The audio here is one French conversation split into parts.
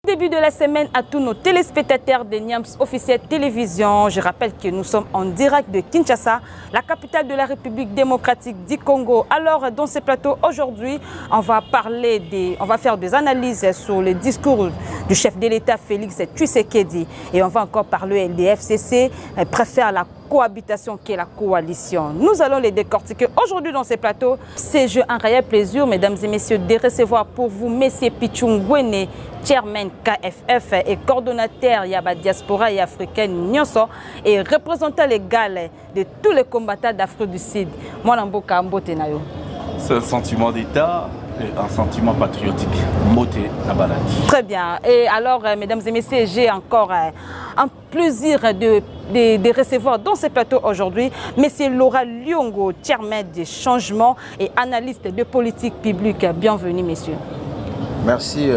début de la semaine à tous nos téléspectateurs de Niams officiel télévision. Je rappelle que nous sommes en direct de Kinshasa, la capitale de la République démocratique du Congo. Alors, dans ce plateau, aujourd'hui, on va faire des analyses sur le discours du chef de l'État Félix Tshisekedi. Et on va encore parler des FCC, préfère la cohabitation qui est la coalition. Nous allons les décortiquer aujourd'hui dans ce plateau. C'est un réel plaisir, mesdames et messieurs, de recevoir pour vous M. Pichungwene, chairman KFF et coordonnateur Yaba Diaspora et africaine Nyonso et représentant légal de tous les combattants d'Afrique du Sud. C'est un sentiment d'État et un sentiment patriotique. Moté Nabalati. Très bien. Et alors, mesdames et messieurs, j'ai encore un plaisir de recevoir dans ce plateau aujourd'hui M. Laura Lyongo, chairman des changements et analyste de politique publique. Bienvenue, messieurs. Merci,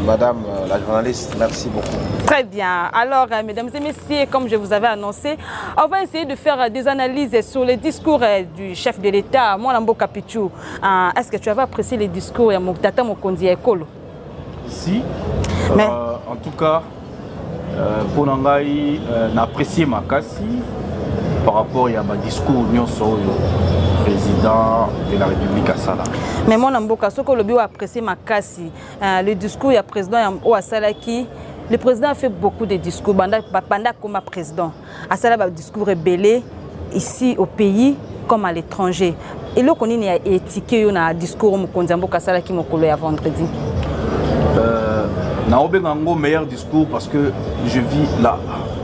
madame la journaliste. Merci beaucoup. Très bien. Alors, mesdames et messieurs, comme je vous avais annoncé, on va essayer de faire des analyses sur les discours du chef de l'État, Mwalambo Kapichou. Est-ce que tu avais apprécié les discours de Moktata Mokondi Ekolo? Si. En tout cas, pour Nangaï, n'apprécier ma cassi par rapport à ma discours Nyonso, président de la République à Sala. Mais mon amboka, ce que le bio apprécié ma cassi, le discours du président Ouassalaki, le président a fait beaucoup de discours pendant comme président. Assala a discours rebellé ici au pays comme à l'étranger. Et là, on a étiqueté un discours Mokondiamboka Salaki Mokolo à vendredi. Je n'ai pas un meilleur discours parce que je vis la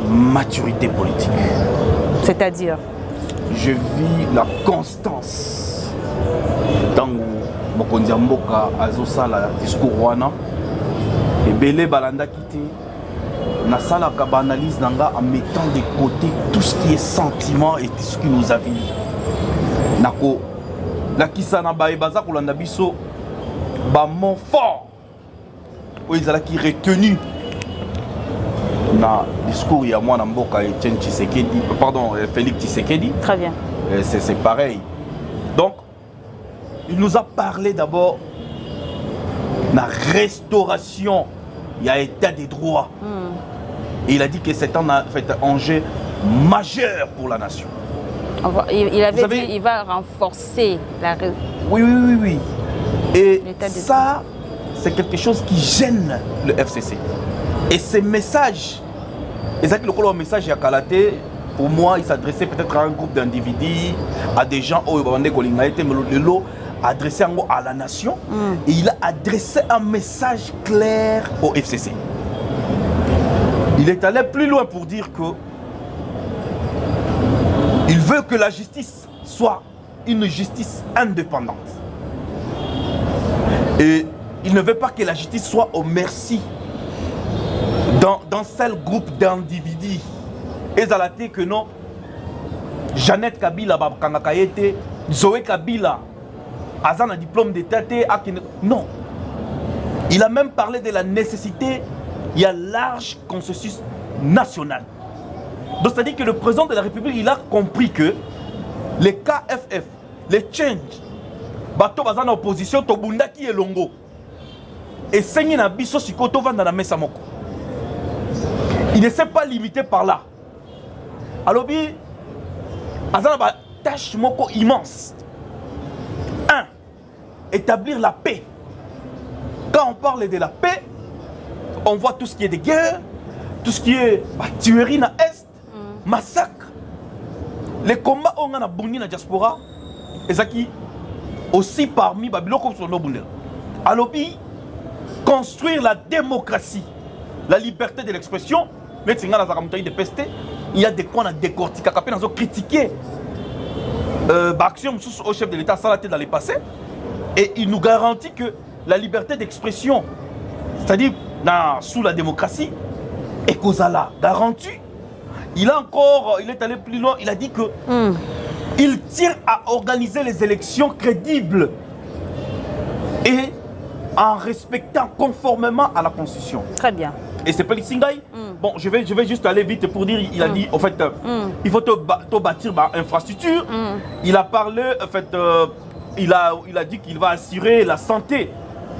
maturité politique. C'est-à-dire? Je vis la constance. Dans Mokondiamboka Azosala discours wana et Belé Balanda quitté. Na sala ka analyse nanga en mettant de côté tout ce qui est sentiment et tout ce qui nous avile. Nako la kisana ba ebaza kolanda biso ba mon fort. Ils ont qui retenu na discours il y a moi Mboka et Tshisekedi, pardon, Félix Tshisekedi. Très bien. C'est pareil. Donc il nous a parlé d'abord de la restauration, il y a état des droits. Et il a dit que c'est un enjeu majeur pour la nation. Il avait dit qu'il va renforcer la... Oui. Et ça, c'est quelque chose qui gêne le FCC. Et ces messages, le message à Kalaté, pour moi, il s'adressait peut-être à un groupe d'individus, à des gens adressé à la nation. Et il a adressé un message clair au FCC. Il est allé plus loin pour dire que il veut que la justice soit une justice indépendante. Et il ne veut pas que la justice soit au merci d'un seul groupe d'individus. Et ça a été que non, Jeannette Kabila, Zoé Kabila, Azan a diplôme d'État. Non. Il a même parlé de la nécessité. Il y a large consensus national. Donc c'est-à-dire que le président de la République, il a compris que les KFF, les Change, Bato Bazan opposition, Tobunda qui est Longo, et Sengi Nabiso Sikoto Vanda na Mesa Moko. Il ne s'est pas limité par là. Alors, Azan a une tâche moko immense. 1. Établir la paix. Quand on parle de la paix, on voit tout ce qui est de guerre, tout ce qui est tuerie dans l'Est, massacre, les combats on a bouni dans la diaspora, et ça qui aussi parmi Babylone comme son nom. Alors, construire la démocratie, la liberté de l'expression, mais il y a des points à décortiquer, à critiquer l'action au chef de l'État dans le passé, et il nous garantit que la liberté d'expression, c'est-à-dire sous la démocratie, et Kozala garantie. Il est allé plus loin, il a dit que il tient à organiser les élections crédibles et en respectant conformément à la Constitution. Très bien. Et c'est pas le Singaï. Bon, je vais juste aller vite pour dire, il a dit, en fait, il faut bâtir l'infrastructure. Il a parlé, en fait, il a dit qu'il va assurer la santé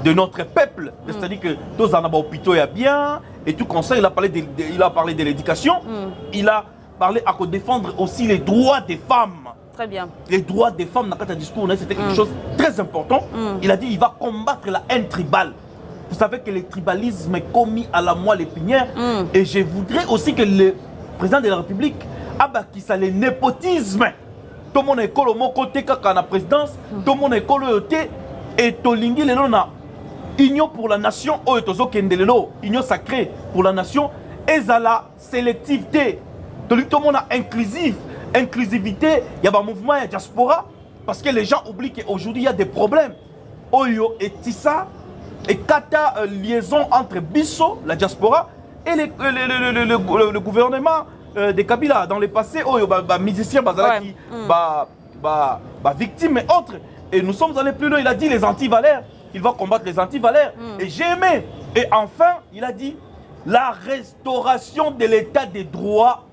de notre peuple. C'est-à-dire que tous en hôpitaux il y a bien et tout comme ça. Il a parlé de l'éducation. Il a parlé à défendre aussi les droits des femmes. Très bien. Les droits des femmes dans le discours, c'était quelque chose de très important. Il a dit qu'il va combattre la haine tribale. Vous savez que le tribalisme est commis à la moelle épinière. Et je voudrais aussi que le président de la République qui ça le népotisme. Tout le monde est collé au côté quand la présidence, tout le monde est collé au côté et tolingi le lona. Union pour la nation, union sacrée pour la nation, et la sélectivité. Tout le monde a inclusivité, il y a un mouvement, il y a diaspora, parce que les gens oublient qu'aujourd'hui il y a des problèmes. Oyo et Tissa, et Kata liaison entre Bisso, la diaspora, et le gouvernement de Kabila. Dans le passé, musiciens, victimes et autres. Et nous sommes allés plus loin, il a dit les anti-valeurs. Il va combattre les anti-valeurs. Et j'ai aimé. Et enfin, il a dit la restauration de l'état des droits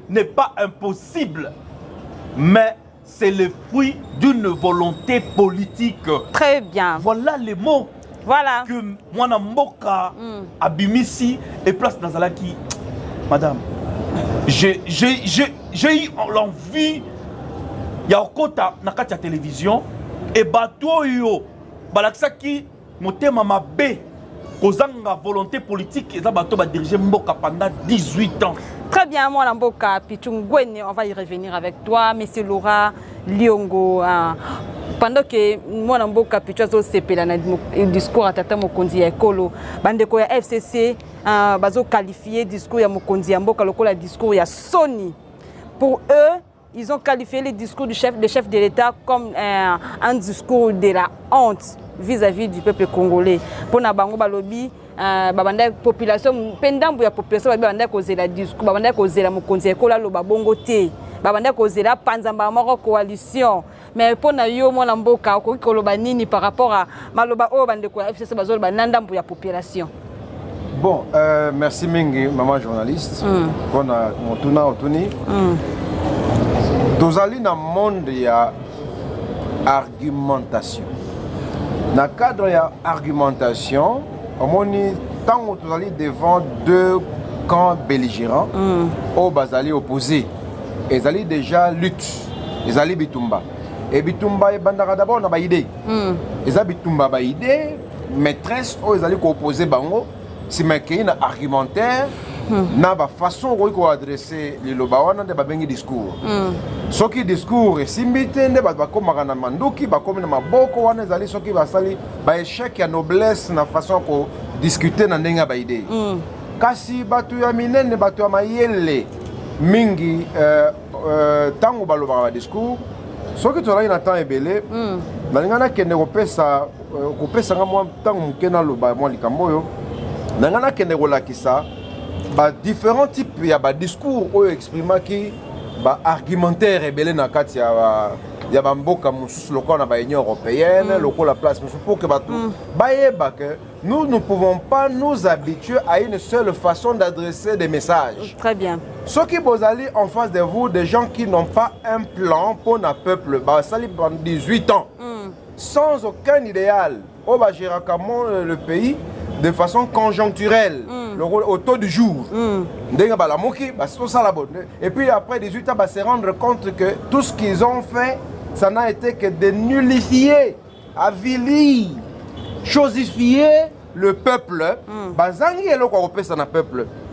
n'est pas impossible, mais c'est le fruit d'une volonté politique. Très bien. Voilà les mots que Mwana Mboka Abimisi et place Nazalaki. Madame, j'ai eu l'envie, il y a Okota Nakati télévision et Batoyo. Balaksaki, motema mabe, kozanga volonté politique, et ça va diriger Mboka pendant 18 ans. Très bien, moi, Mboka Pichungwene, on va y revenir avec toi, Monsieur Laura Liongo. Pendant que moi, Mboka Pichungwene, c'est le discours à Tata Mokondi Ekolo, Bandeko ya FCC, bazo qualifié discours ya Mokondi Mboka, le discours ya Sony. Pour eux, ils ont qualifié le discours du chef de l'État comme un discours de la honte vis-à-vis du peuple congolais. Pour na bango balobi, babanda population, pendant la population babanda kozela discours, babanda kozela mokonzi ekola lo babongo te, babanda kozela panzamba moko coalition. Mais pour na yo mona mboka ko koloba nini par rapport à maloba o bande ko FCC bazolo bananda mbu ya population. Bon, merci mingi maman journaliste. Pour na motuna otuni. Dans le monde, il y a argumentation. Dans le cadre de l'argumentation, tant que vous allez devant deux camps belligérants, au basali opposés, ils allaient déjà lutte, ils allaient bitumba. Et bitumba et bandara d'abord on a une idée. Ils allaient bitumba ba idée, maîtresse ils allaient opposer bango, si mais un argumentaire. Na ba façon ko adresser les lobawana de ba bengi discours. Soki discours et simbitende ba komaka na manduki ba komi na maboko wana ezali soki ba sali ba échec ya noblesse na façon ko discuter na ndenga ba idée. Kasi batu ya minene batu ya mayele mingi tango ba loba ba discours soki tolai na temps ebele balingana kende kopesa nga mwa tango mukena loba mwa likambo yo nangana kende kolakisa différents types il y a discours où exprimant qui argumentaire et belé na kati ya ba mboka mususu lokola na ba Union européenne lokola la place mususu pour que que nous ne pouvons pas nous habituer à une seule façon d'adresser des messages. Très bien. Ceux qui vous allez en face de vous des gens qui n'ont pas un plan pour notre peuple ça li pendant 18 ans sans aucun idéal on va gérer le pays de façon conjoncturelle, au taux du jour. Et puis après 18 ans, se rendre compte que tout ce qu'ils ont fait, ça n'a été que de nullifier, avilir, chosifier le peuple.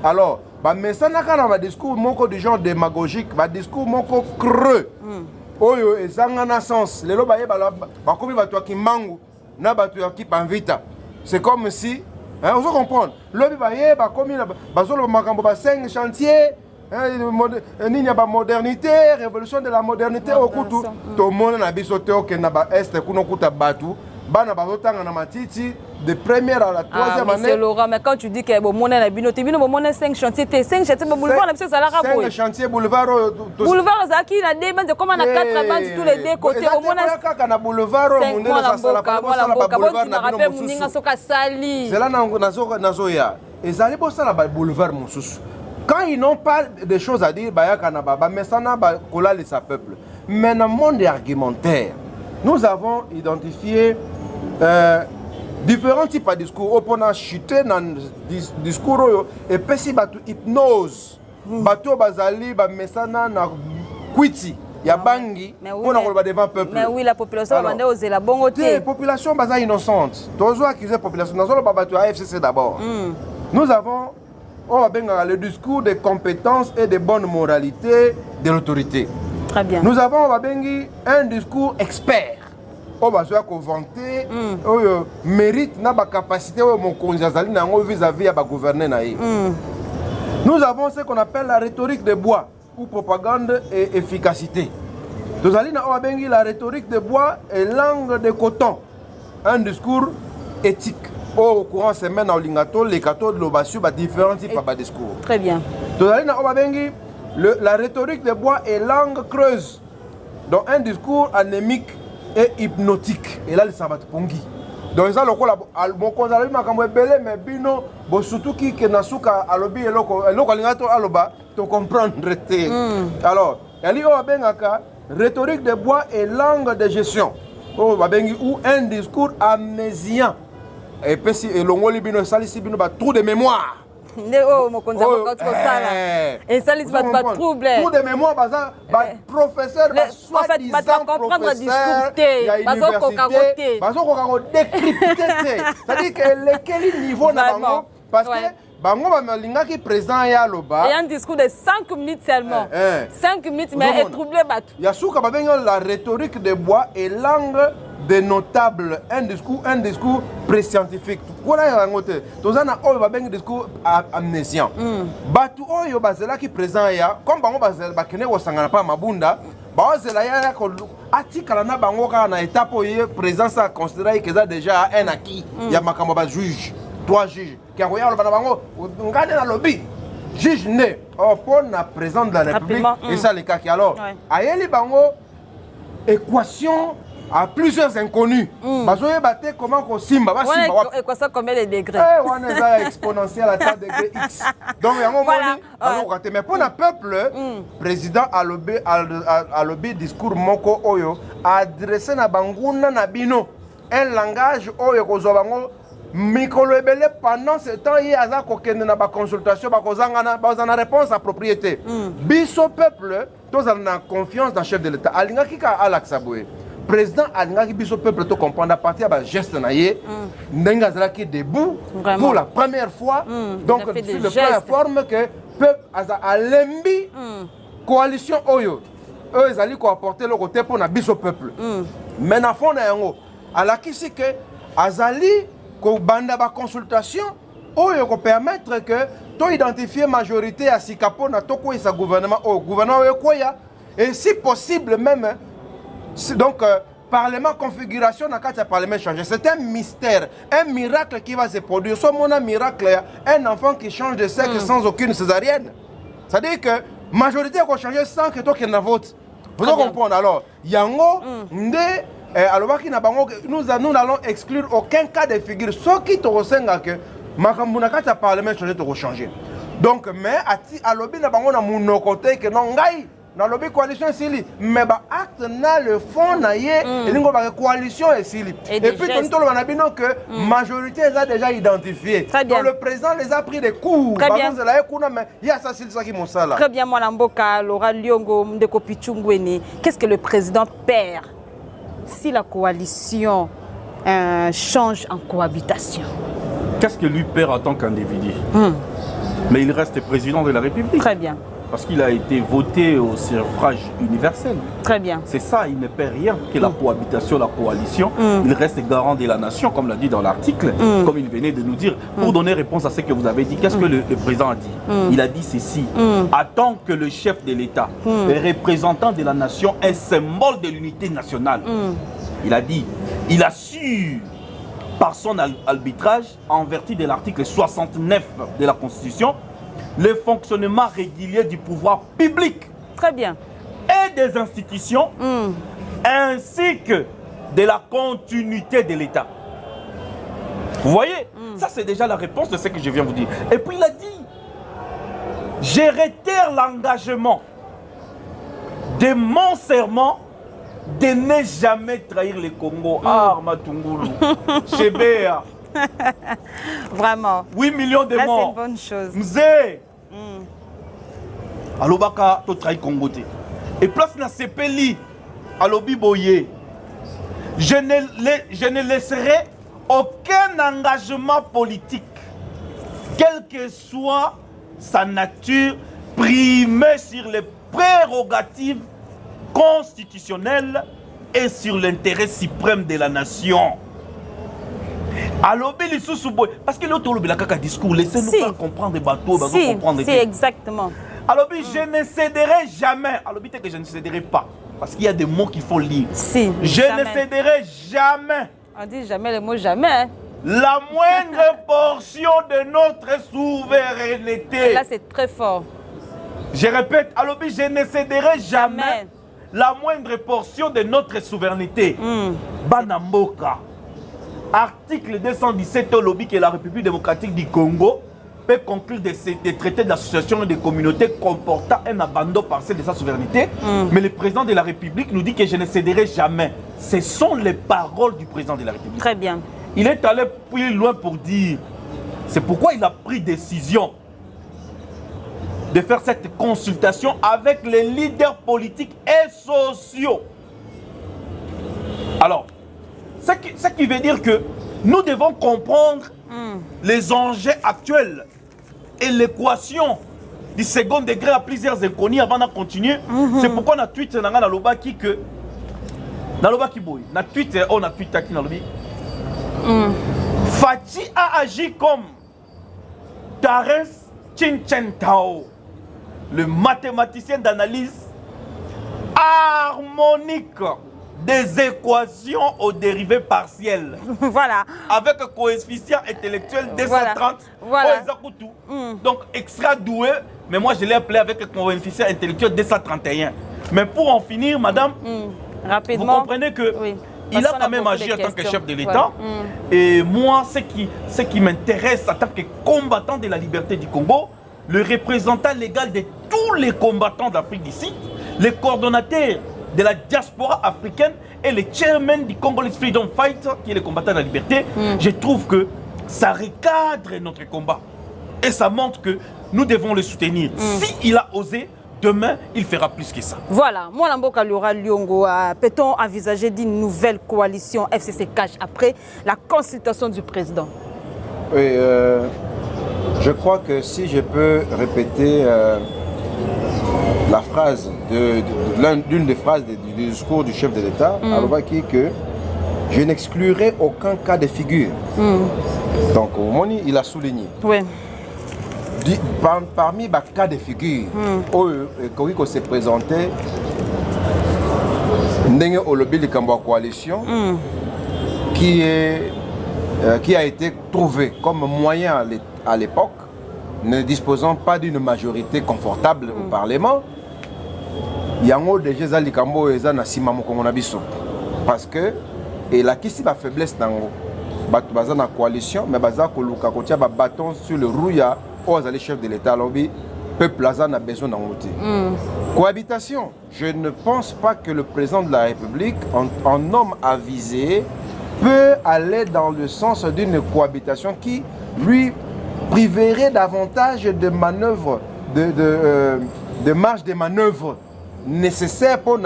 Alors, mais ça n'a pas un discours du genre démagogique, un discours creux. Oyo ezanga sens. Lelo baye ba komi batu ki mangu na batu ki panvita. C'est comme si on veut comprendre. Lobi baye ba komi na bazolo makambo ba 5 chantiers nini ya ba modernité, révolution de la modernité okutu. To mona na biso te okenda ba est kuno kuta batu bana bazotanga na matiti de première à la troisième année. C'est Laurent, mais quand tu dis que bon mona na bino te bino bon 5 chantiers, 5 chantiers boulevard na biso ça la rabo. 5 chantiers boulevard boulevard zaki na deux bandes comme na 4 bandes tous les deux côtés au mona kaka na boulevard monde na sala pa boulevard na bino muninga soka sali. C'est là nazo ya. Ezali bosala ba boulevard mususu. Quand ils n'ont pas de choses à dire bayaka na baba mais ça na ba kolala sa peuple. Mais dans le monde argumentaire, nous avons identifié différents types de discours. On a chuté dans le discours et puis si batu hypnose, batu bazali ba mesana na kwiti ya bangi on a kolba devant peuple. Mais oui, la population va demander aux la bonne La population baza innocente. Toujours accuser la population dans le batu AFCC d'abord. Nous avons le discours de compétences et de bonne moralité de l'autorité. Très bien. Nous avons un discours expert. On va vanter mérite na ba capacité mon konzazali na vis-à-vis à ba gouverner na. Nous avons ce qu'on appelle la rhétorique de bois ou propagande et efficacité. Nous allons la rhétorique de bois et langue de coton. Un discours éthique. Au courant semaine en lingato, les cathos de l'obassu, différents types de discours. Très bien. Nous allons la rhétorique de bois et langue creuse. Donc un discours anémique et hypnotique. Et là, le sabat pongi. Donc ça, le bon conseil, mais bino, surtout qui nasuka alobi et loko lingato aloba, tu comprendre. Alors, il y a rhétorique de bois et langue de gestion. Ou un discours amnésien. Et puis si l'ongoli bino salisi bino ba trou de mémoire. Et ça les pas trouble. Trou de mémoire baza ba professeur ba soi-disant comprendre discours bazo ko décrypter. C'est-à-dire que lequel niveau na bango parce que bango ba lingaki présent ya loba. Et un discours de 5 minutes seulement. 5 minutes mais est troublé batu. Yasuka ba la rhétorique de bois et langue de notables, un discours pré-scientifique. Voilà la ngote. Tous on a un discours amnésien. Batu oyo bazela qui présent ya, comme bango bazela bakene wasangana pa mabunda, bazela ya ko atikala na bango ka na étape oyo présence à considérer que ça déjà un acquis. Ya makambo ba juge, 3 juges. Qui a regardé le bango, ngane na lobby. Juge né, pour la présidente de la République et ça les cas qui alors. Ayeli bango équation à plusieurs inconnus. Parce que comment qu'on simba, équation combien de degrés? On est exponentiel à 3 degrés X. Donc il y a un moment mais pour le peuple, président a lobby discours moko oyo adressé na banguna na bino un langage oyo kozo bango mikolo ebele pendant ce temps il y a kokende na ba consultation ba kozangana ba na réponse à propriété. Biso peuple, tous on a confiance dans le chef de l'État. Alinga kika alaksaboué. Président Alingaki biso peuple to comprendre à partir de geste naie ndenga zalaki debout pour la première fois donc sur le plan forme que peuple a lembi coalition oyo eux ils allaient apporter le côté pour na biso peuple mais na fond na yango alaki si que azali ko banda ba consultation oyo ko permettre que to identifier majorité à sikapo na to ko sa gouvernement au gouvernement koya et si possible même. Donc, Parlement, configuration, dans Parlement changé. C'est un mystère, un miracle qui va se produire. Soit mon miracle, un enfant qui change de sexe sans aucune césarienne. C'est-à-dire que la majorité va changer sans que toi qui en vote. Vous comprenez alors? Yango, nous n'allons exclure aucun cas de figure. Ce qui te ressemble à que le Parlement changé, te changer. Donc, mais à l'objet de mon côté, que non, dans la coalition est mais acte na le fond na et la coalition est et puis tout le monde que majorité les a déjà identifié. Donc le président les a pris des coups. Très bien. Très bien, Mwana Mboka, Laura Liongo, Ndeko Pichungwene. Qu'est-ce que le président perd si la coalition change en cohabitation? Qu'est-ce que lui perd en tant qu'individu? Mais il reste président de la République. Très bien. Parce qu'il a été voté au suffrage universel. Très bien. C'est ça, il ne perd rien que la cohabitation, la coalition. Il reste garant de la nation, comme l'a dit dans l'article, comme il venait de nous dire. Pour donner réponse à ce que vous avez dit, qu'est-ce que le président a dit? Il a dit ceci. Attend que le chef de l'État, le représentant de la nation, est symbole de l'unité nationale. Il a dit, il assure par son arbitrage, en vertu de l'article 69 de la Constitution, le fonctionnement régulier du pouvoir public. Très bien. Et des institutions, ainsi que de la continuité de l'État. Vous voyez, ça c'est déjà la réponse de ce que je viens vous dire. Et puis il a dit, je réitère l'engagement de mon serment de ne jamais trahir le Congo. Ah, Matungulu, Chebea. Vraiment. 8 millions de Là, morts. c'est une bonne chose. Mzee. Alobaka, to trahi Congo te. Et place na sepeli, alobi boye. Je ne laisserai aucun engagement politique, quelle que soit sa nature, primer sur les prérogatives constitutionnelles et sur l'intérêt suprême de la nation. Alobi lisusu boy, parce que l'autre olobi la kaka discours, laissez-nous pas comprendre des bateaux, comprendre. Si, exactement. Alobi, je ne céderai jamais. Alobi, que je ne céderai pas, parce qu'il y a des mots qu'il faut lire. Si, je jamais. ne céderai jamais. On dit jamais le mot jamais. Hein. La moindre portion de notre souveraineté. Là, c'est très fort. Je répète, Alobi, je ne céderai jamais la moindre portion de notre souveraineté. Banamboka. Article 217 Olobi que la République démocratique du Congo peut conclure des traités d'association des communautés comportant un abandon partiel de sa souveraineté. Mais le président de la République nous dit que je ne céderai jamais. Ce sont les paroles du président de la République. Très bien. Il est allé plus loin pour dire, c'est pourquoi il a pris décision de faire cette consultation avec les leaders politiques et sociaux. Alors, ce qui veut dire que nous devons comprendre les enjeux actuels et l'équation du second degré à plusieurs inconnus avant de continuer. C'est pourquoi on a tweet dans la lobaki que na lobaki boy, na tweet on a tweet qui na lobi. Fati a agi comme Tares Chinchentao, le mathématicien d'analyse harmonique des équations aux dérivées partielles. Voilà. Avec coefficient intellectuel 230. Voilà. Donc, extra doué, mais moi je l'ai appelé avec coefficient intellectuel 231. Mais pour en finir, madame, rapidement, vous comprenez que il a quand même agi en tant que chef de l'État. Et moi, ce qui m'intéresse en tant que combattant de la liberté du Congo, le représentant légal de tous les combattants d'Afrique d'ici, les coordonnateurs de la diaspora africaine et le chairman du Congolese Freedom Fighter, qui est le combattant de la liberté, je trouve que ça recadre notre combat. Et ça montre que nous devons le soutenir. S'il a osé, demain, il fera plus que ça. Voilà. Moi, Lamboka Laura Lyongo, peut-on envisager d'une nouvelle coalition FCC-CACH après la consultation du président? Oui, je crois que si je peux répéter la phrase d'une des phrases du discours du chef de l'État, qui que je n'exclurai aucun cas de figure. Donc, Moni, il a souligné. Oui. Parmi les cas de figure, où s'est présenté, Ndenge Olobi de Kamba Coalition, qui a été trouvé comme moyen à l'époque, ne disposant pas d'une majorité confortable au Parlement. Yango déjà likambo eza na sima mokongo na biso parce que et la kisi ba faiblesse nango bato baza na coalition mais baza koluka kotia ba bâton sur le rouya aux allés chefs de l'État lobby peuple aza na besoin nango te. Cohabitation, je ne pense pas que le président de la République en homme avisé peut aller dans le sens d'une cohabitation qui lui priverait davantage de manœuvres de marge de manœuvre nécessaire pour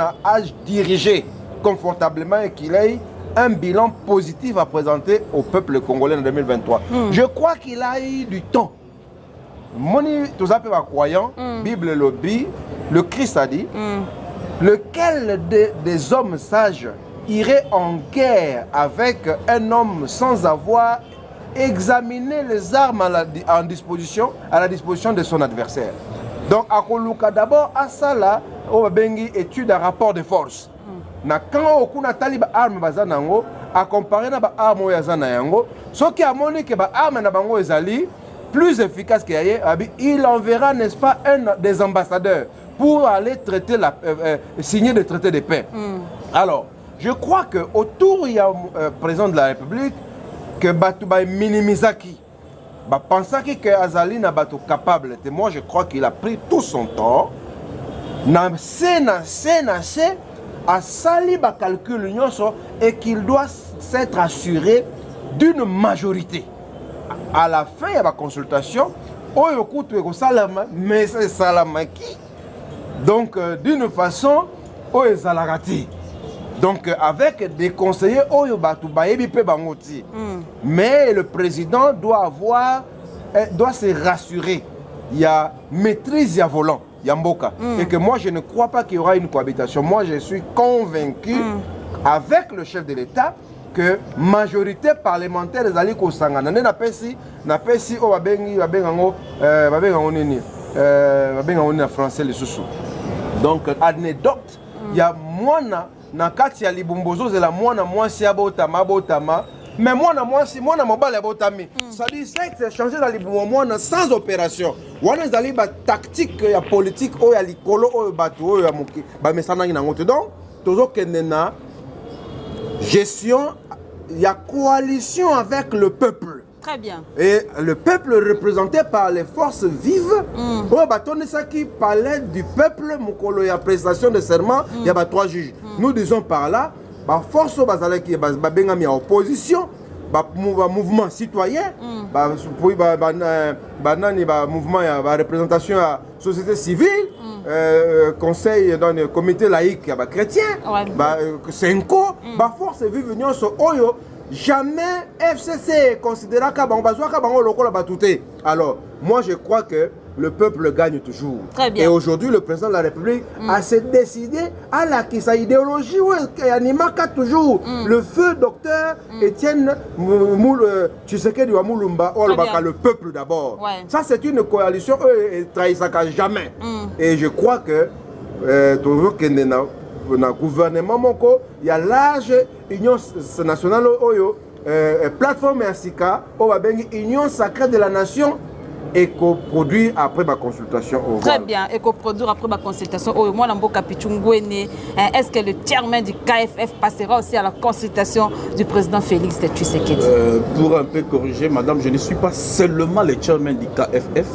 diriger confortablement et qu'il ait un bilan positif à présenter au peuple congolais en 2023. Je crois qu'il a eu du temps. Moni, tous les croyants, Bible lobby, le Christ a dit, lequel des hommes sages irait en guerre avec un homme sans avoir examiné les armes à la disposition de son adversaire. Donc, à Koluka d'abord, à ça là, on bengi étude à rapport de force. Na quand on a taliba arme bazanango, à comparer na ba arme yazana yango, ce qui a montré que ba arme na bango ezali plus efficace qu'il il enverra, n'est-ce pas, un des ambassadeurs pour aller traiter signer des traités de paix. Alors, je crois que autour il y a président de la République que Batouba Minimisaki. Pensant que Azali n'a pas capable, et moi je crois qu'il a pris tout son temps, à sali ba calcul nyonso et qu'il doit s'être assuré d'une majorité. À la fin de la consultation, oyo kutu eko salama mais c'est salamaki. Donc d'une façon oyo ezalakati. Donc avec des conseillers oyo batu bayebi pe bangoti. Mais le président doit se rassurer. Il y a maîtrise à volant, il y a Mboka. Et que moi je ne crois pas qu'il y aura une cohabitation. Moi je suis convaincu avec le chef de l'État que majorité parlementaire les alliés au Sangana n'a pas si au babengi en français les sous. Donc anecdote, il y a moina na kati ya libumbozo zela moina mwasi abotama mais moina mwasi moina mobile abotami. Ça dit c'est changer la libumbo sans opération. Wana zali ba tactique ya politique o ya likolo o batu o ya moki ba mesana ngina ngote. Donc tozo kenena gestion, il y a coalition avec le peuple. Très bien. Et le peuple représenté par les forces vives, qui parlait du peuple, il y a prestation de serment, il y a 3 juges. Nous disons par là, la force qui est en opposition, mouvement citoyen, mouvement de représentation de la société civile, conseil dans le comité laïque chrétien, Senko, force vive union sur Oyo. Jamais FCC considéra que alors, moi je crois que le peuple gagne toujours. Très bien. Et aujourd'hui, le président de la République a se décidé à la sa idéologie qui animaka toujours le feu docteur Étienne Tshisekedi wa Mulumba, le peuple d'abord. Ouais. Ça, c'est une coalition et trahissaka jamais. Et je crois que toujours que le gouvernement moko il y a large union nationale oyo plateforme asika o babengi union sacrée de la nation et coproduit après ma consultation au Très bien, et coproduire après ma consultation au moi Mboka Pichungwene. Est-ce que le chairman du KFF passera aussi à la consultation du président Félix Tshisekedi? Pour un peu corriger madame, je ne suis pas seulement le chairman du KFF.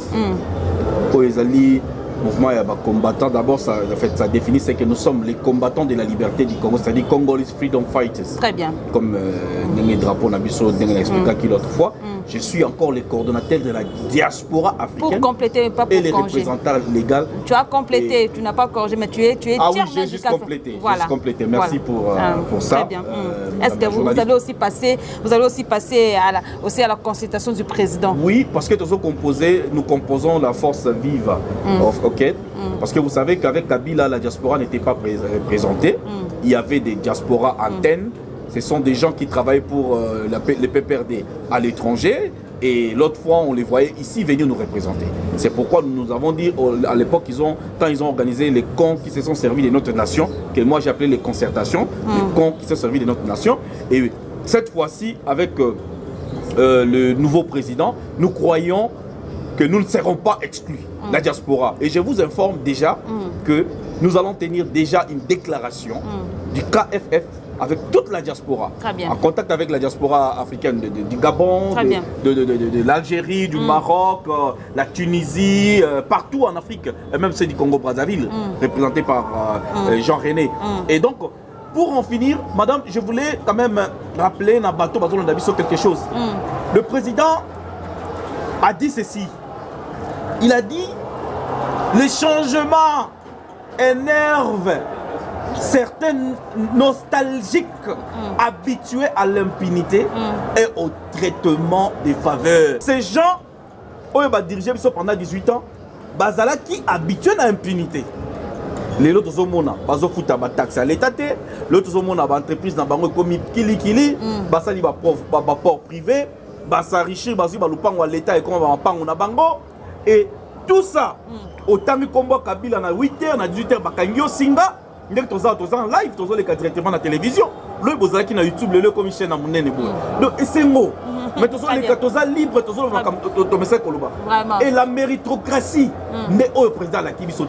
Mouvement et combattants, d'abord ça définit c'est que nous sommes les combattants de la liberté du Congo, c'est-à-dire Congolese Freedom Fighters. Très bien. Comme les drapeaux Nabiso expliqué l'autre fois. Je suis encore le coordonnateur de la diaspora africaine. Pour compléter, pas pour et les représentants légaux. Tu as complété, tu n'as pas corrigé, mais tu es ah oui, j'ai juste complété. Voilà. Juste complété. Merci pour ça. Très bien. Est-ce que vous allez aussi passer à la consultation du président? Oui, parce que nous composons la force vive. Ok. Parce que vous savez qu'avec Kabila, la diaspora n'était pas présentée. Il y avait des diasporas antennes. Ce sont des gens qui travaillent pour les PPRD à l'étranger. Et l'autre fois, on les voyait ici venir nous représenter. C'est pourquoi nous avons dit à l'époque, quand ils ont organisé les cons qui se sont servis de notre nation, que moi j'ai appelé les concertations, les cons qui se sont servis de notre nation. Et cette fois-ci, avec le nouveau président, nous croyons que nous ne serons pas exclus, la diaspora. Et je vous informe déjà que nous allons tenir déjà une déclaration du KFF avec toute la diaspora, en contact avec la diaspora africaine du Gabon, de l'Algérie, du Maroc, la Tunisie, partout en Afrique, et même ceux du Congo-Brazzaville, représentés par Jean-René. Et donc, pour en finir, madame, je voulais quand même rappeler Nabato Bazo quelque chose. Le président a dit ceci. Il a dit, le changement énerve certains nostalgiques habitués à l'impunité et au traitement des faveurs. Ces gens, qui ont dirigé pendant 18 ans, bazala qui habitués à l'impunité. Les autres hommes, bazo futa ba taxe à l'état, les autres hommes ba entreprise na bango comme kili basali ba port privé, basa riche bazu ba lupango à l'état et comme ba pango na bango et tout ça autant mi combo Kabila na 8h na 18h bakangio singa. Nous sommes en live, nous sommes directement à la télévision. Nous sommes sur YouTube, nous sommes comme chaîne à Mounene. Donc, c'est mot. Mais nous sommes libres, nous sommes et la méritocratie, au président de la Kibiso,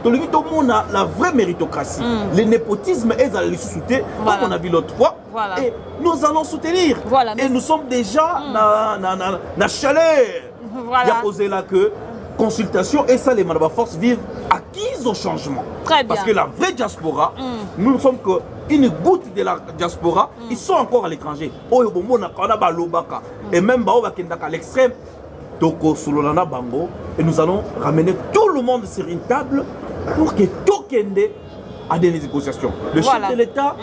la vraie méritocratie. Le népotisme est à le soutenir, comme on a vu l'autre fois. Et nous allons soutenir. Et nous sommes déjà dans la chaleur. Il y a posé là que consultation et ça, les forces vives acquise au changement. Très bien. Parce que la vraie diaspora, nous ne sommes qu'une goutte de la diaspora, ils sont encore à l'étranger. Et même à l'extrême, et nous allons ramener tout le monde sur une table pour que tout Kende a des négociations. Le chef de l'État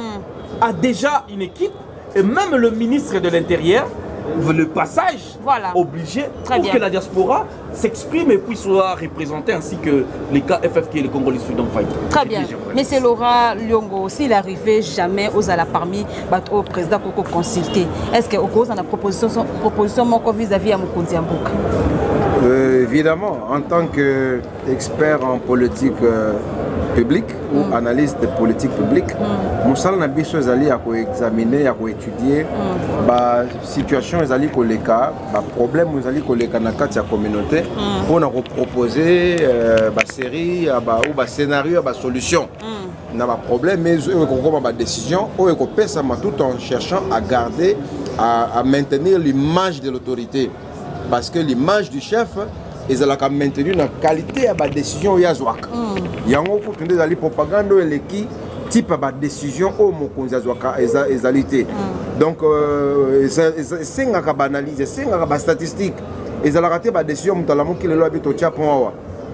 a déjà une équipe et même le ministre de l'Intérieur le passage obligé pour que la diaspora s'exprime et puisse soit représentée ainsi que les KFF qui est le Congolais Freedom Fight. Très bien. Monsieur Laurent Lyongo, s'il arrivait jamais aux ala parmi au président Koko consulté, est-ce que au cause de la proposition vis-à-vis à Mokonzi Mboka? Évidemment, en tant qu'expert en politique publique ou analyste de politique publique, Moussala Nabiso Ezali a examiner, a étudier la situation Ezali Koleka, le problème Ezali Koleka dans la communauté pour nous proposer une série ou un scénario, une solution. N'a pas problème, mais on a une décision tout en cherchant à garder, à maintenir l'image de l'autorité. Parce que l'image du chef, ils ont maintenu la qualité de la décision. Il y a une propagande qui type de décision au Mokonzi Ezalité. Donc, c'est une analyse, c'est une statistique. Ils ont raté la décision,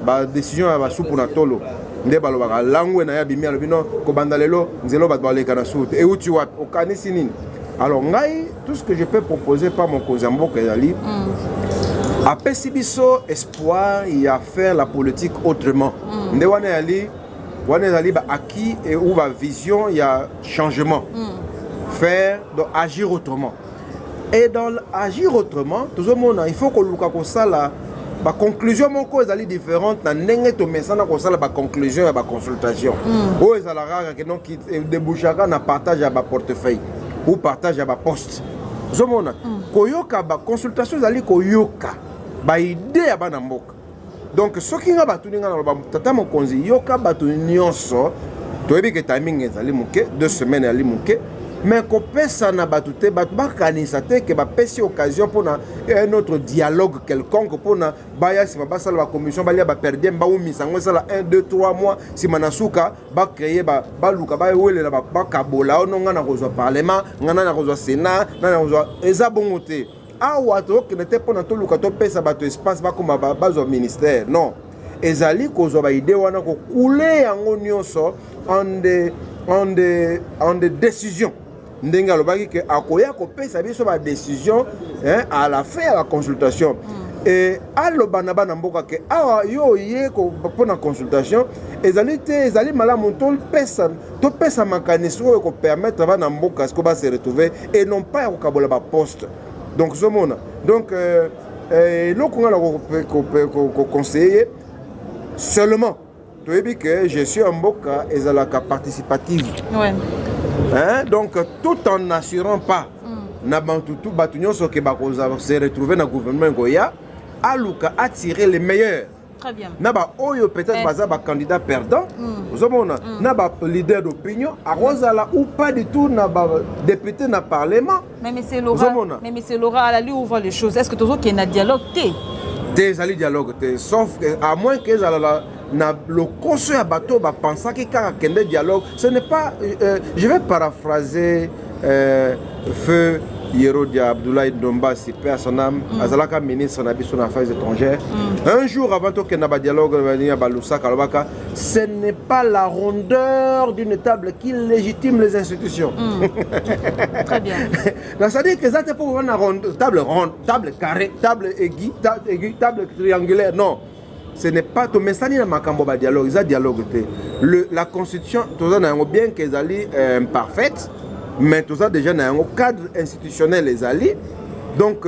la décision est sous pour Natolo. Nde balobaka langue na ya bimi alobino ko bandalelo nzelo bat baleka na soute et où tu vas au kanisi nini. Alors ngai tout ce que je peux proposer par mon Kozambo Ezali a pesibiso espoir il a faire la politique autrement. Nde wana yali ba acquis et ou ba vision il y a changement. Faire donc agir autrement. Et dans agir autrement, tout le monde il faut que luka ko sala la conclusion mon cause est différente na ndenge to mesana ko sala ba conclusion et ba consultation o ezala rara que non qui débouchera na partage à ba portefeuille ou partage à ba poste zomona koyoka ba consultation ezali koyoka ba idée ya bana mboka donc soki nga batu ninga na ba tata mokonzi yoka batu nyonso toyebi ke timing ezali muke 2 semaines ali muke mais qu'on pesa na batute bakanisa te que ba pesi occasion pour un autre dialogue quelconque pour na baya si ba sala ba commission balia ba perdre ba ou misango sala 1 2 3 mois si manasuka ba créer ba luka ba welela ba kabola ononga na kozwa parlement ngana na kozwa sénat na kozwa eza bongote awa to que n'était pas na to luka to pesa ba to espace ba comme ba zo ministère non ezali kozwa ba idée wana ko couler yango nyonso en des décisions. Ndenge alobaki ke akoya ko pesa biso ba décision à la fin de la consultation et alobana bana mboka ke awa yo ye ko pona consultation ezali malamu to pesa mécanisme ko permettre bana mboka ko ba se retrouver et non pas ko kabola ba poste donc zomona donc loko ngala ko conseiller seulement tu as dit que je suis un mboka ezalaka participative. Ouais. Donc tout en n'assurant pas na bantutu batunyo so ke bakoza se retrouver na gouvernement goya aluka attirer les meilleurs. Très bien. Na ba oyo peut-être baza ba candidat perdant. Vous savez na ba leader d'opinion arozala ou pas du tout na ba député na parlement. Mais monsieur Laura à la lui ouvre les choses. Est-ce que toujours qu'il y a un dialogue des alliés dialogue sauf à moins que le conseil à bateau penser qu'il y a un dialogue. Ce n'est pas je vais paraphraser feu Yerodia Abdoulaye Domba si paix son âme azalaka ministre na biso na affaires étrangères un jour avant que na dialogue venir ba Lusaka lobaka ce n'est pas la rondeur d'une table qui légitime les institutions. Très bien. Donc ça dit que ça c'est pour une table ronde, table carrée, table aiguë, table triangulaire. Non. Ce n'est pas tout mais ça ni na makambo ba dialogue, ça dialogue la constitution tout ça na bien que ezali imparfaite. Mais tout ça déjà dans un cadre institutionnel les alliés. Donc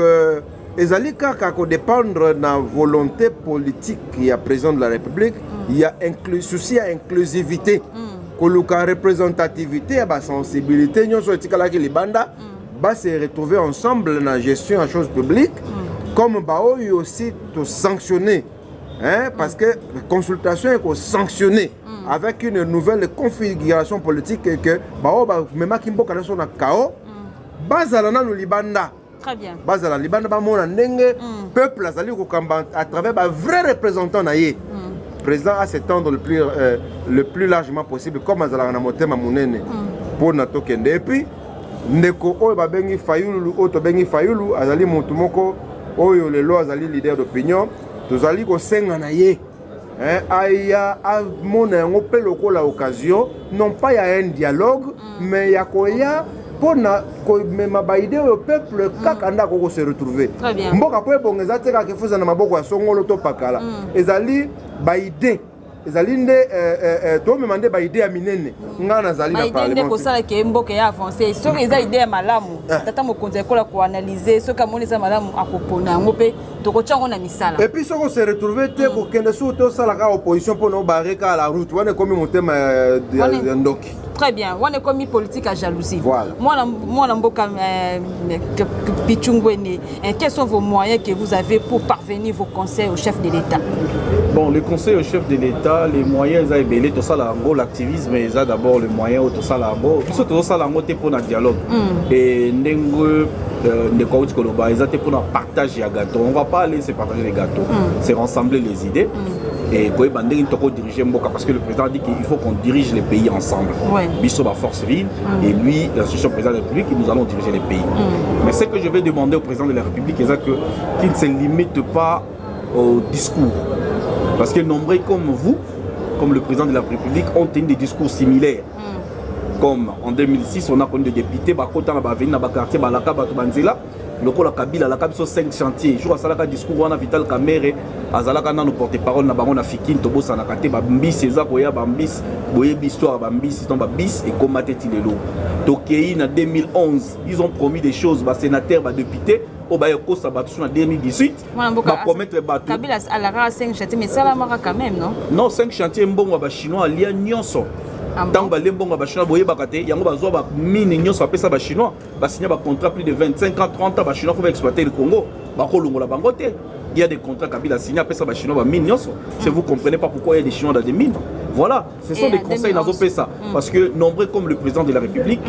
les alliés quand dépendre de la volonté politique qui est présente de la République, il y a souci à inclusivité, la représentativité, la sensibilité, nous sommes les banda, se retrouver ensemble dans la gestion en choses publiques, comme aussi sanctionner, parce que la consultation est sanctionnée. Avec une nouvelle configuration politique que même Kimboka na sona kao bazala na libanda très bien bazala libanda ba mona ndenge peuple azali ko kamba à travers ba vrai représentant na ye président a s'étendre le plus largement possible comme azala na motema munene pour na tokende. Et puis ndeko oyo babengi Fayulu oto bengi Fayulu azali mutu moko oyo lelo azali leader d'opinion tozali ko senga na ye aya amona yango pe lokola occasion non pas ya un dialogue mais ya koya pona ko mema baide au peuple kakanda ko se retrouver mboka po ebongeza teka ke fuza na maboko ya songolo to pakala ezali baide ezali nde to memande baide ya minene ngana zali na parlement baide ko sala ke mboka ya avancer so eza idée ya malamu tata mokonzi kola ko analyser so kamoni za malamu akopona ngo pe to ko tsango na misala et puis so ko se retrouver te ko kende so to sala ka opposition pour no barreka la route wana komi motema ya ndoki. Très bien. On est commis politique à jalousie. Voilà. Quels sont vos moyens que vous avez pour parvenir vos conseils au chef de l'État? Bon, le conseil au chef de l'État, les moyens, ils ont tout ça l'activisme, ils ont d'abord les moyens, tout ça tout ça pour un dialogue. Et ils ont pour partager les gâteaux. On ne va pas aller se partager les gâteaux, c'est rassembler les idées. Et diriger Mboka parce que le président dit qu'il faut qu'on dirige les pays ensemble. Bisso la force vive et lui, l'institution président de la République, et nous allons diriger les pays. Mais ce que je vais demander au président de la République, c'est qu'il ne se limite pas au discours. Parce que nombreux comme vous, comme le président de la République, ont tenu des discours similaires. Comme en 2006, on a connu des députés, Bakota, Baveni, Bakartier, Balaka, Batubanzela. Le Kola Kabila, la Kabila 5 chantiers. Je vois ça là discours on a Vital Kamere, Azalaka na nos porte-parole na bango na Fikin Tobo Sanakate Bambi César Koya Bambis, Boye Histoire Bambis, ils ont Babis et Komate Tilelo. Tokei en 2011, ils ont promis des choses, bah sénateurs, bah députés. Au Bayoko Sabatou en 2018, va promettre bateau. Kabila a 5 chantiers, mais ça la marque quand même, non? Non, 5 chantiers mbongo ba chinois lié nyonso. Tant que les bons chinois boye bakate yango bazo ba mine nyonso apesa ba chinois ba signer ba contrat plus de 25 ans 30 ans ba chinois pour exploiter le Congo ba kolongola bangote. Il y a des contrats Kabila signé apesa ba chinois ba mine nyonso. Si vous comprenez pas pourquoi il y a des chinois dans des mines. Voilà, ce sont des conseils nazo pesa parce que nombreux comme le président de la République,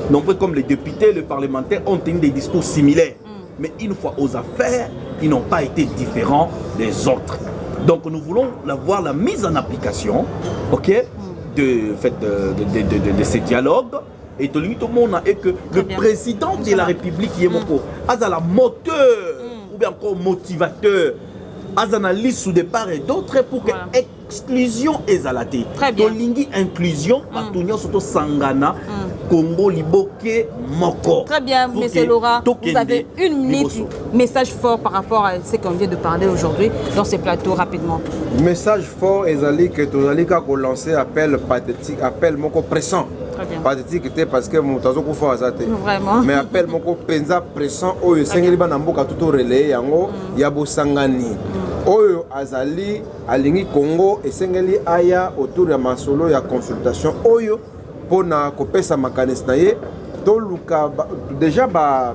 nombreux comme les députés, les parlementaires ont tenu des discours similaires. Mais une fois aux affaires, ils n'ont pas été différents des autres. Donc nous voulons voir la mise en application, ok, de ces dialogues. Et tout le monde est que le président de la République qui est mon la moteur ou bien encore motivateur, a liste sous départ et d'autres pour que exclusion est à la tête. Très bien. Inclusion, surtout Sangana, Congo, Liboke, Moko. Très bien, monsieur Laura, vous avez une minute, message fort par rapport à ce qu'on vient de parler aujourd'hui dans ce plateau rapidement. Message fort, Ezali, que tu as lancé appel pathétique, appel moko pressant. Pathétique était parce que mon tazo ko fa azate. Vraiment. Mais appel moko penza pressant oyo sengeli bana mboka tout relais yango ya bosangani. Oyo azali alingi Congo et sengeli aya autour ya masolo ya consultation oyo pona kopesa makanisi na ye to luka déjà ba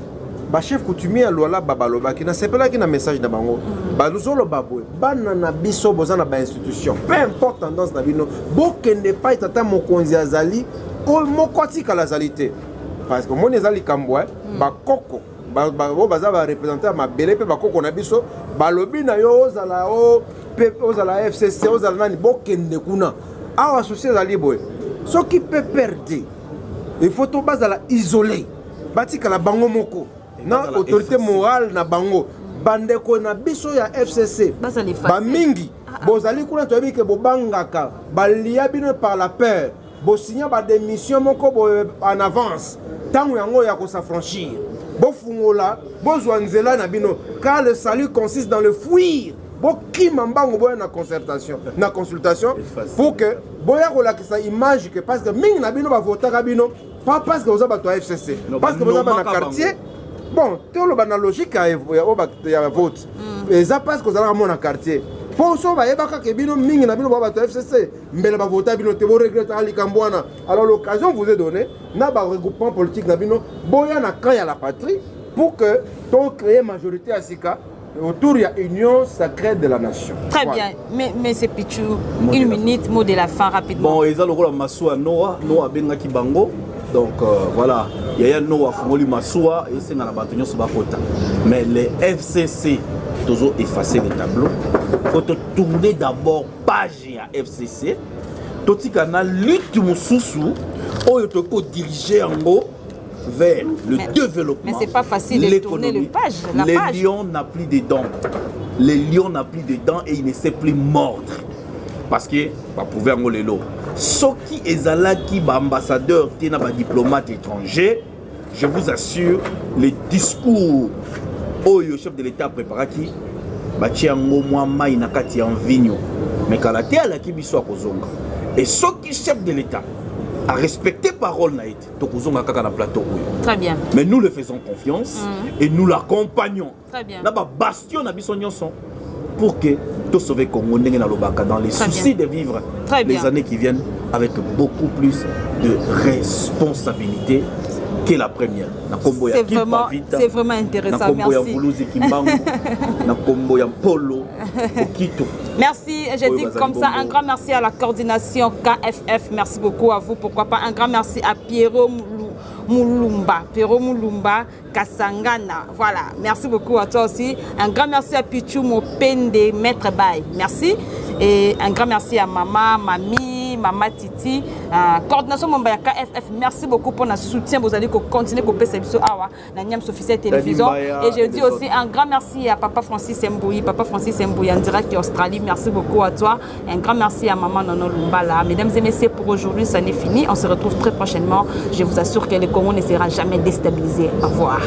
chef coutumier alwala babaloba ki na sepela ki na message na bango baluzolo babwe bana na biso bozana ba institution peu importe tendance na bino bokende pa tata mokonzi azali o mokoti kala zalité parce que mon ezali kambwa ba koko baza ba représenter ma belé pe ba koko na biso balobi na yo ozala ozala FCC ozala nani bokende kuna awa associé ezali boy ce qui peut perdre il faut to bazala isolé batika la bango moko na autorité morale na bango bandeko na biso ya FCC ba mingi bozali kuna to yebike bobangaka balia bino par la peur bo signer ba démission moko en avance tango yango ya ko s'affranchir bo fungola bo zwanzela na bino car le salut consiste dans le fuir bo kimambango boya na consultation pour que boya ko la image que parce que mingi na bino ba votaka bino pas parce que vous avez ba FCC parce que vous avez na quartier bon tolo ba na logique ya vote et ça parce que vous avez mon quartier pour ça ba yebaka ke bino mingi na bino ba FCC mbele ba vota bino te bo regretter ali kambwana alors l'occasion vous est donnée na ba regroupement politique na bino boya na camp ya la patrie pour que ton créer majorité à Sika autour de l'union sacrée de la nation. Très bien, mais c'est Pichou, une minute, mot de la fin rapidement. Bon, ils ont le rôle de Massoua Noah Benga Kibango. Donc voilà, il y a un nom à Fumoli Massoua et c'est dans la bataille sur Bakota. Mais les FCC, toujours effacer les tableaux. Il faut te tourner d'abord page à FCC. Toti canal lutte Moussoussou, où il faut diriger en haut vers le développement. Mais c'est pas facile de tourner la page. Les lions n'ont plus de dents. Les lions n'ont plus de dents et ils ne savent plus mordre. Parce que, bah, pour voir les lots. Ce qui est qui ambassadeur, diplomate étranger, je vous assure, les discours où le chef de l'État prépare qui, bah, tiens, moi, maï nakati en vigno. Mais quand la terre là qui biso à Kozonga. Et ce qui chef de l'État a respecté parole naït, to Kozonga kaka na plateau. Très bien. Mais nous le faisons confiance et nous l'accompagnons. Très bien. Là-bas, bastion na biso nyonso pour que tout sauver Congo dans les soucis de vivre les années qui viennent avec beaucoup plus de responsabilité que la première. C'est vraiment intéressant. Merci. Je dis comme ça un grand merci à la coordination KFF. Merci beaucoup à vous. Pourquoi pas un grand merci à Pierrot Moulumba, Kasangana. Voilà, merci beaucoup à toi aussi. Un grand merci à Pichou Mopende, Maître Bay. Merci. Et un grand merci à Mamie, Mama Titi, coordination Mombaya KFF. Merci beaucoup pour notre soutien. Vous allez continuer à couper cette awa, la Niams officielle télévision. Et je dis aussi un grand merci à Papa Francis Mbouyi en direct d'Australie. Merci beaucoup à toi. Un grand merci à Maman Nono Lumbala. Mesdames et messieurs, pour aujourd'hui, ça n'est fini. On se retrouve très prochainement. Je vous assure que le Congo ne sera jamais déstabilisé. Au revoir.